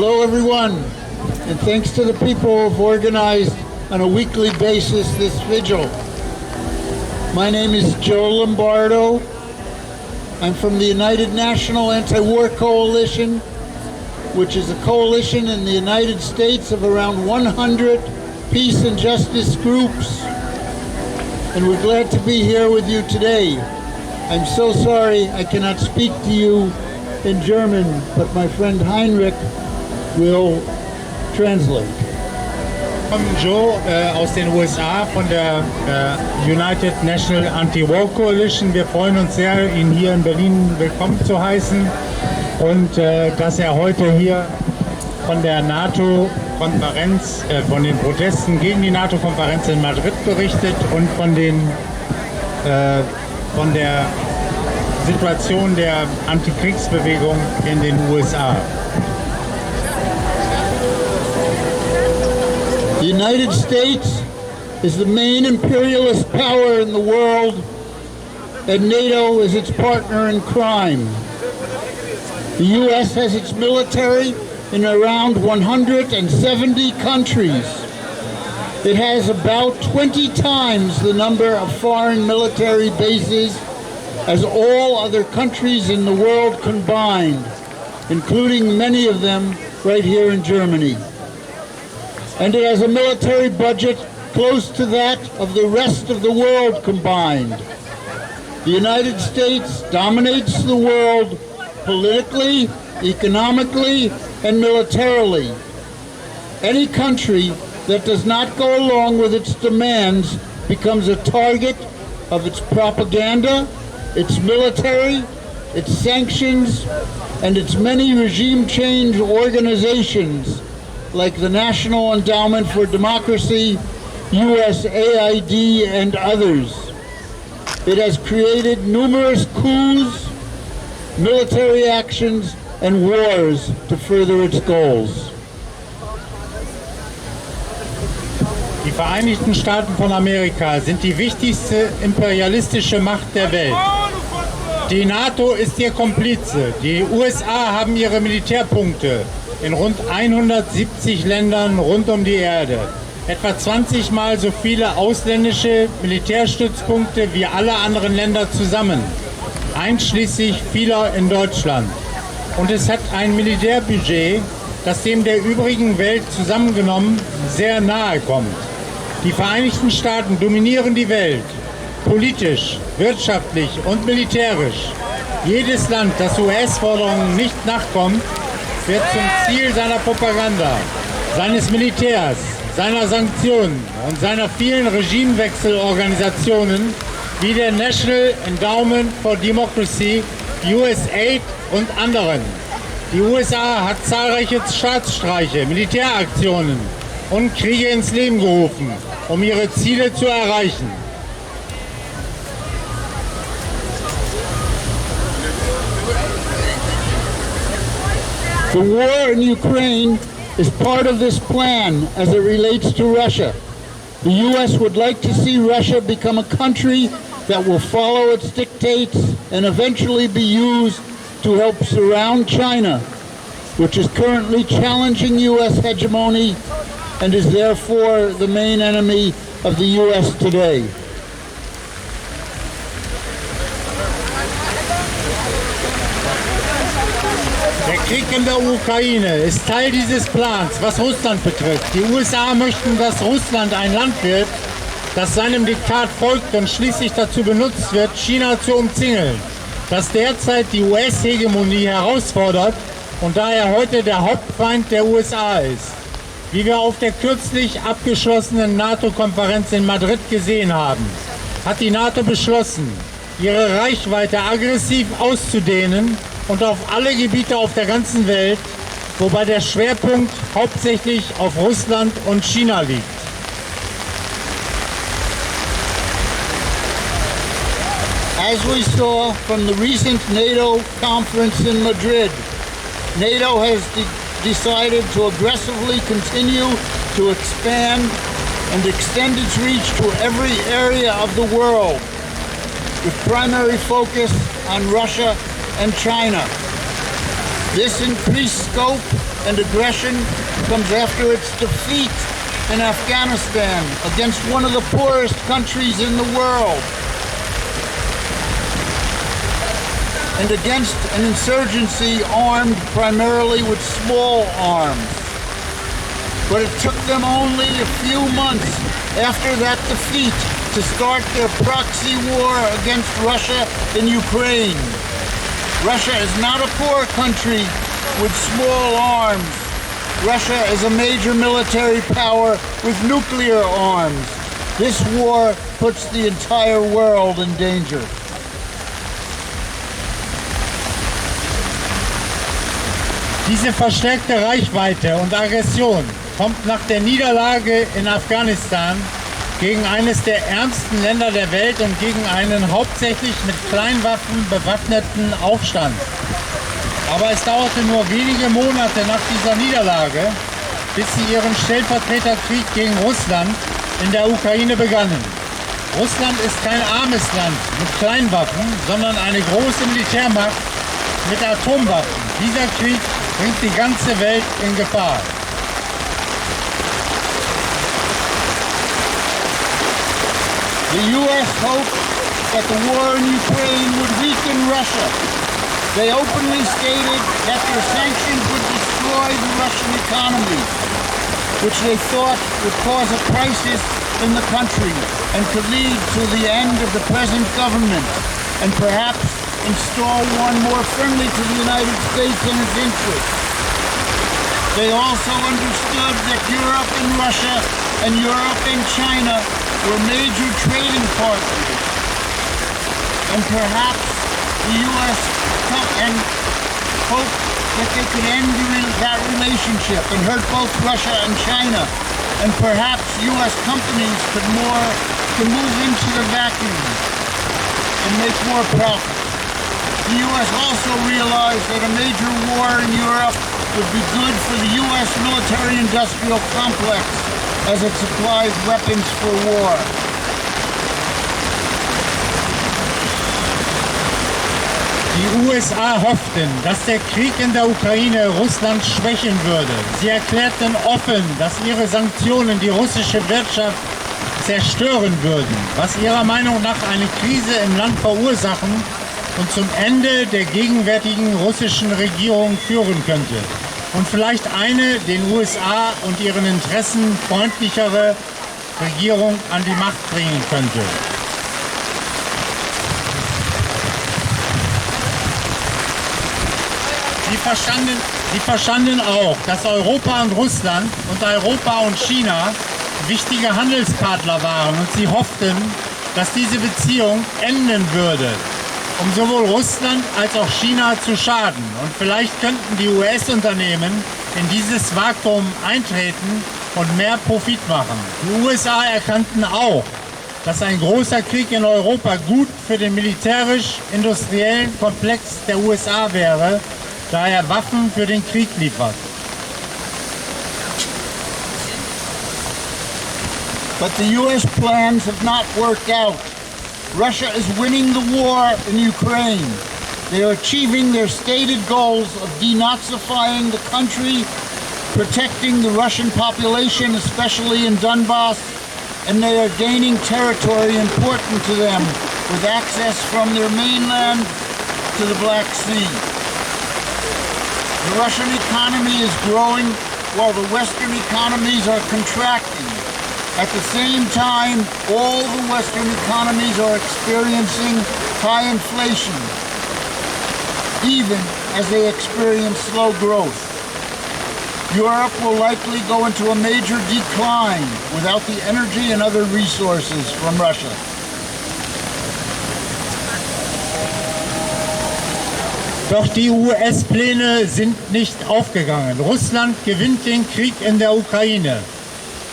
Hello everyone, and thanks to the people who've organized on a weekly basis this vigil. My name is Joe Lombardo. I'm from the United National Anti-War Coalition, which is a coalition in the United States of around 100 peace and justice groups. And we're glad to be here with you today. I'm so sorry I cannot speak to you in German, but my friend Heinrich will translate. Joe aus den USA von der United National Anti-War Coalition. Wir freuen uns sehr, ihn hier in Berlin willkommen zu heißen und dass er heute hier von der NATO-Konferenz, von den Protesten gegen die NATO-Konferenz in Madrid berichtet und von der Situation der Antikriegsbewegung in den USA. The United States is the main imperialist power in the world, and NATO is its partner in crime. The U.S. has its military in around 170 countries. It has about 20 times the number of foreign military bases as all other countries in the world combined, including many of them right here in Germany. And it has a military budget close to that of the rest of the world combined. The United States dominates the world politically, economically, and militarily. Any country that does not go along with its demands becomes a target of its propaganda, its military, its sanctions, and its many regime change organizations like the National Endowment for Democracy, USAID, and others. It has created numerous coups, military actions, and wars to further its goals. Die Vereinigten Staaten von Amerika sind die wichtigste imperialistische Macht der Welt. Die NATO ist ihr Komplize. Die USA haben ihre Militärpunkte in rund 170 Ländern rund um die Erde. Etwa 20 Mal so viele ausländische Militärstützpunkte wie alle anderen Länder zusammen, einschließlich vieler in Deutschland. Und es hat ein Militärbudget, das dem der übrigen Welt zusammengenommen sehr nahe kommt. Die Vereinigten Staaten dominieren die Welt, politisch, wirtschaftlich und militärisch. Jedes Land, das US-Forderungen nicht nachkommt, wird zum Ziel seiner Propaganda, seines Militärs, seiner Sanktionen und seiner vielen Regimewechselorganisationen wie der National Endowment for Democracy, USAID und anderen. Die USA hat zahlreiche Staatsstreiche, Militäraktionen und Kriege ins Leben gerufen, um ihre Ziele zu erreichen. The war in Ukraine is part of this plan as it relates to Russia. The U.S. would like to see Russia become a country that will follow its dictates and eventually be used to help surround China, which is currently challenging U.S. hegemony and is therefore the main enemy of the U.S. today. Der Krieg in der Ukraine ist Teil dieses Plans, was Russland betrifft. Die USA möchten, dass Russland ein Land wird, das seinem Diktat folgt und schließlich dazu benutzt wird, China zu umzingeln, das derzeit die US-Hegemonie herausfordert und daher heute der Hauptfeind der USA ist. Wie wir auf der kürzlich abgeschlossenen NATO-Konferenz in Madrid gesehen haben, hat die NATO beschlossen, ihre Reichweite aggressiv auszudehnen und auf alle Gebiete auf der ganzen Welt, wobei der Schwerpunkt hauptsächlich auf Russland und China liegt. As we saw from the recent NATO conference in Madrid, NATO has decided to aggressively continue to expand and extend its reach to every area of the world, with primary focus on Russia and China. This increased scope and aggression comes after its defeat in Afghanistan against one of the poorest countries in the world, and against an insurgency armed primarily with small arms. But it took them only a few months after that defeat to start their proxy war against Russia in Ukraine. Russia is not a poor country with small arms. Russia is a major military power with nuclear arms. This war puts the entire world in danger. Diese verstärkte Reichweite und Aggression kommt nach der Niederlage in Afghanistan gegen eines der ärmsten Länder der Welt und gegen einen hauptsächlich mit Kleinwaffen bewaffneten Aufstand. Aber es dauerte nur wenige Monate nach dieser Niederlage, bis sie ihren Stellvertreterkrieg gegen Russland in der Ukraine begannen. Russland ist kein armes Land mit Kleinwaffen, sondern eine große Militärmacht mit Atomwaffen. Dieser Krieg bringt die ganze Welt in Gefahr. The U.S. hoped that the war in Ukraine would weaken Russia. They openly stated that their sanctions would destroy the Russian economy, which they thought would cause a crisis in the country and could lead to the end of the present government and perhaps install one more friendly to the United States and its interests. They also understood that Europe and Russia and Europe and China were major trading partners, and perhaps the U.S. and hoped that they could end that relationship and hurt both Russia and China, and perhaps U.S. companies could move into the vacuum and make more profit. The U.S. also realized that a major war in Europe would be good for the U.S. military-industrial complex as it supplies weapons for war. Die USA hofften, dass der Krieg in der Ukraine Russland schwächen würde. Sie erklärten offen, dass ihre Sanktionen die russische Wirtschaft zerstören würden, was ihrer Meinung nach eine Krise im Land verursachen und zum Ende der gegenwärtigen russischen Regierung führen könnte und vielleicht eine den USA und ihren Interessen freundlichere Regierung an die Macht bringen könnte. Sie verstanden auch, dass Europa und Russland und Europa und China wichtige Handelspartner waren und sie hofften, dass diese Beziehung enden würde, um sowohl Russland als auch China zu schaden. Und vielleicht könnten die US-Unternehmen in dieses Vakuum eintreten und mehr Profit machen. Die USA erkannten auch, dass ein großer Krieg in Europa gut für den militärisch-industriellen Komplex der USA wäre, da er Waffen für den Krieg liefert. But the U.S. plans have not worked out. Russia is winning the war in Ukraine. They are achieving their stated goals of denazifying the country, protecting the Russian population, especially in Donbass, and they are gaining territory important to them with access from their mainland to the Black Sea. The Russian economy is growing while the Western economies are contracting. At the same time, all the Western economies are experiencing high inflation, even as they experience slow growth. Europe will likely go into a major decline without the energy and other resources from Russia. Doch die US-Pläne sind nicht aufgegangen. Russland gewinnt den Krieg in der Ukraine.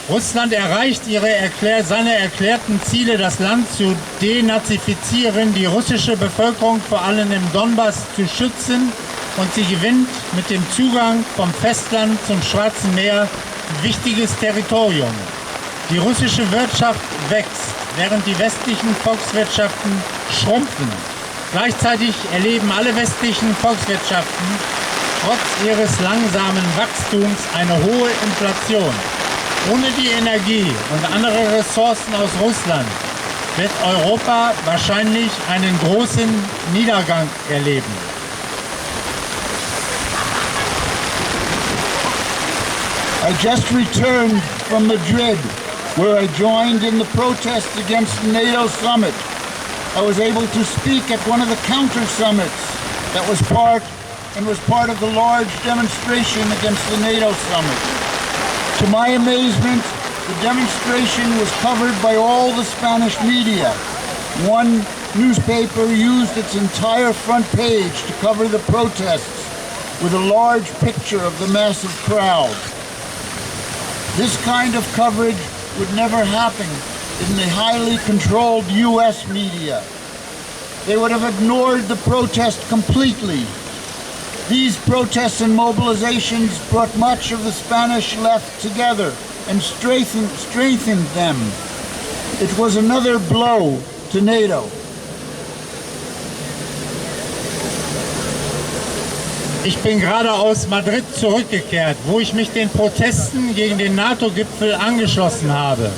Russland erreicht seine erklärten Ziele, das Land zu denazifizieren, die russische Bevölkerung vor allem im Donbass zu schützen, und sie gewinnt mit dem Zugang vom Festland zum Schwarzen Meer ein wichtiges Territorium. Die russische Wirtschaft wächst, während die westlichen Volkswirtschaften schrumpfen. Gleichzeitig erleben alle westlichen Volkswirtschaften trotz ihres langsamen Wachstums eine hohe Inflation. Ohne die Energie und andere Ressourcen aus Russland wird Europa wahrscheinlich einen großen Niedergang erleben. I just returned from Madrid, where I joined in the protests against the NATO-Summit. I was able to speak at one of the counter-summits that was part of the large demonstration against the NATO Summit. To my amazement, the demonstration was covered by all the Spanish media. One newspaper used its entire front page to cover the protests with a large picture of the massive crowd. This kind of coverage would never happen in the highly controlled US media. They would have ignored the protest completely. These protests and mobilizations brought much of the Spanish left together and strengthened them. It was another blow to NATO. Ich bin gerade aus Madrid zurückgekehrt, wo ich mich den Protesten gegen den NATO-Gipfel angeschlossen habe.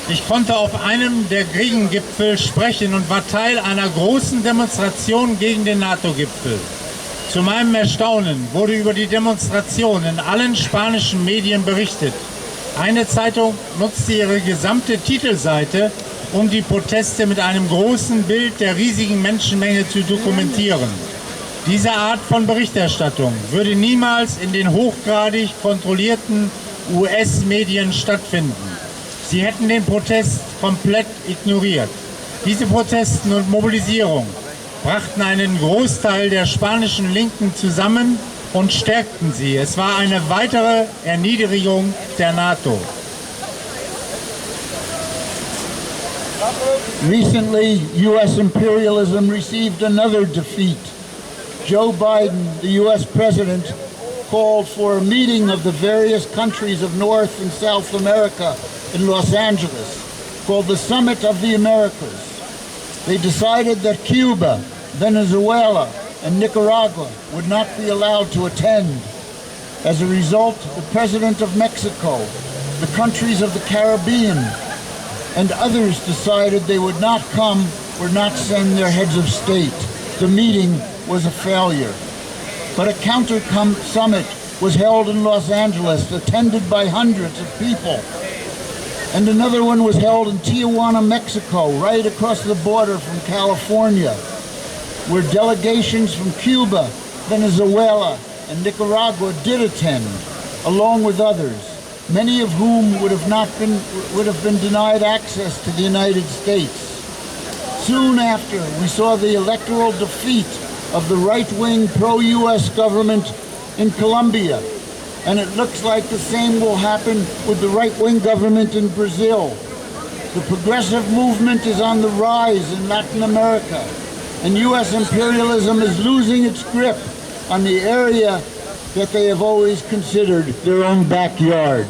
Ich konnte auf einem der Gegengipfel sprechen und war Teil einer großen Demonstration gegen den NATO-Gipfel. Zu meinem Erstaunen wurde über die Demonstration in allen spanischen Medien berichtet. Eine Zeitung nutzte ihre gesamte Titelseite, um die Proteste mit einem großen Bild der riesigen Menschenmenge zu dokumentieren. Diese Art von Berichterstattung würde niemals in den hochgradig kontrollierten US-Medien stattfinden. Sie hätten den Protest komplett ignoriert. Diese Protesten und Mobilisierung brachten einen Großteil der spanischen Linken zusammen und stärkten sie. Es war eine weitere Erniedrigung der NATO. Recently, US imperialism received another defeat. Joe Biden, the US president, called for a meeting of the various countries of North and South America in Los Angeles, called the Summit of the Americas. They decided that Cuba, Venezuela, and Nicaragua would not be allowed to attend. As a result, the President of Mexico, the countries of the Caribbean, and others decided they would not come or not send their heads of state. The meeting was a failure. But a counter-summit was held in Los Angeles, attended by hundreds of people. And another one was held in Tijuana, Mexico, right across the border from California, where delegations from Cuba, Venezuela, and Nicaragua did attend, along with others, many of whom would have been denied access to the United States. Soon after, we saw the electoral defeat of the right-wing pro-US government in Colombia, and it looks like the same will happen with the right-wing government in Brazil. The progressive movement is on the rise in Latin America, and US imperialism is losing its grip on the area that they have always considered their own backyard.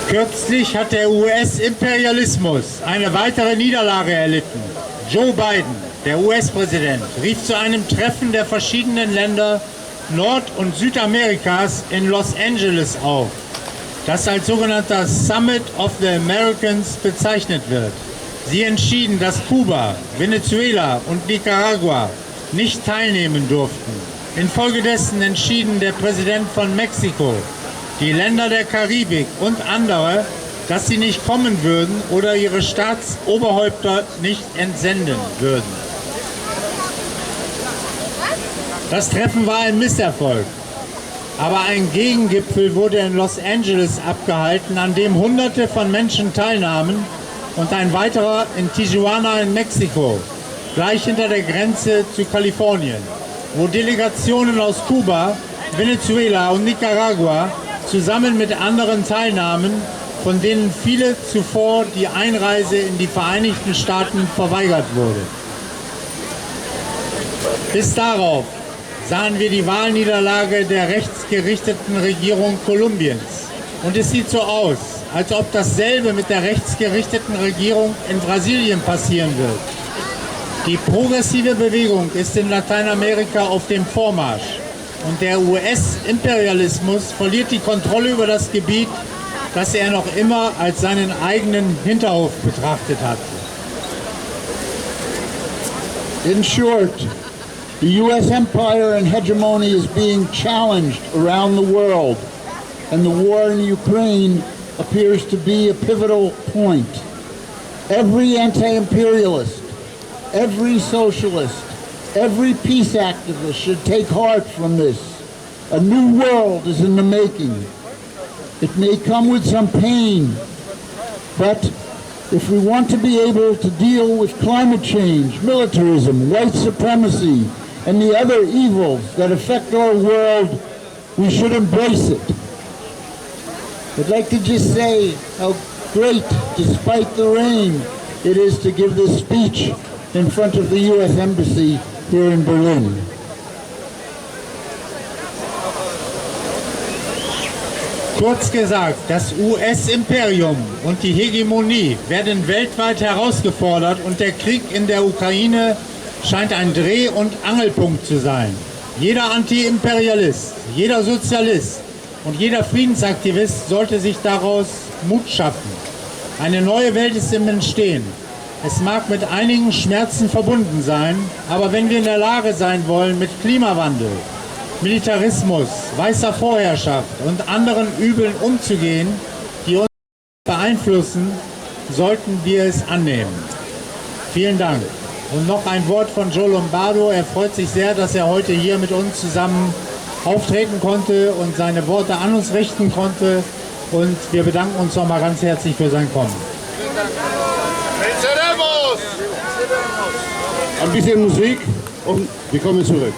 Kürzlich hat der US-Imperialismus eine weitere Niederlage erlitten. Joe Biden, der US-Präsident, rief zu einem Treffen der verschiedenen Länder Nord- und Südamerikas in Los Angeles auf, das als sogenannter Summit of the Americans bezeichnet wird. Sie entschieden, dass Kuba, Venezuela und Nicaragua nicht teilnehmen durften. Infolgedessen entschieden der Präsident von Mexiko, die Länder der Karibik und andere, dass sie nicht kommen würden oder ihre Staatsoberhäupter nicht entsenden würden. Das Treffen war ein Misserfolg, aber ein Gegengipfel wurde in Los Angeles abgehalten, an dem Hunderte von Menschen teilnahmen, und ein weiterer in Tijuana in Mexiko, gleich hinter der Grenze zu Kalifornien, wo Delegationen aus Kuba, Venezuela und Nicaragua zusammen mit anderen teilnahmen, von denen viele zuvor die Einreise in die Vereinigten Staaten verweigert wurde. Bis darauf sahen wir die Wahlniederlage der rechtsgerichteten Regierung Kolumbiens. Und es sieht so aus, als ob dasselbe mit der rechtsgerichteten Regierung in Brasilien passieren wird. Die progressive Bewegung ist in Lateinamerika auf dem Vormarsch und der US-Imperialismus verliert die Kontrolle über das Gebiet, das er noch immer als seinen eigenen Hinterhof betrachtet hat. In short, the US empire and hegemony is being challenged around the world, and the war in Ukraine appears to be a pivotal point. Every anti-imperialist, every socialist, every peace activist should take heart from this. A new world is in the making. It may come with some pain, but if we want to be able to deal with climate change, militarism, white supremacy, and the other evils that affect our world, we should embrace it. I'd like to just say how great, despite the rain, it is to give this speech in front of the U.S. Embassy here in Berlin. Kurz gesagt, das US-Imperium und die Hegemonie werden weltweit herausgefordert und der Krieg in der Ukraine scheint ein Dreh- und Angelpunkt zu sein. Jeder Anti-Imperialist, jeder Sozialist und jeder Friedensaktivist sollte sich daraus Mut schaffen. Eine neue Welt ist im Entstehen. Es mag mit einigen Schmerzen verbunden sein, aber wenn wir in der Lage sein wollen, mit Klimawandel, Militarismus, weißer Vorherrschaft und anderen Übeln umzugehen, die uns beeinflussen, sollten wir es annehmen. Vielen Dank. Und noch ein Wort von Joe Lombardo. Er freut sich sehr, dass er heute hier mit uns zusammen auftreten konnte und seine Worte an uns richten konnte. Und wir bedanken uns nochmal ganz herzlich für sein Kommen. Ein bisschen Musik und wir kommen zurück.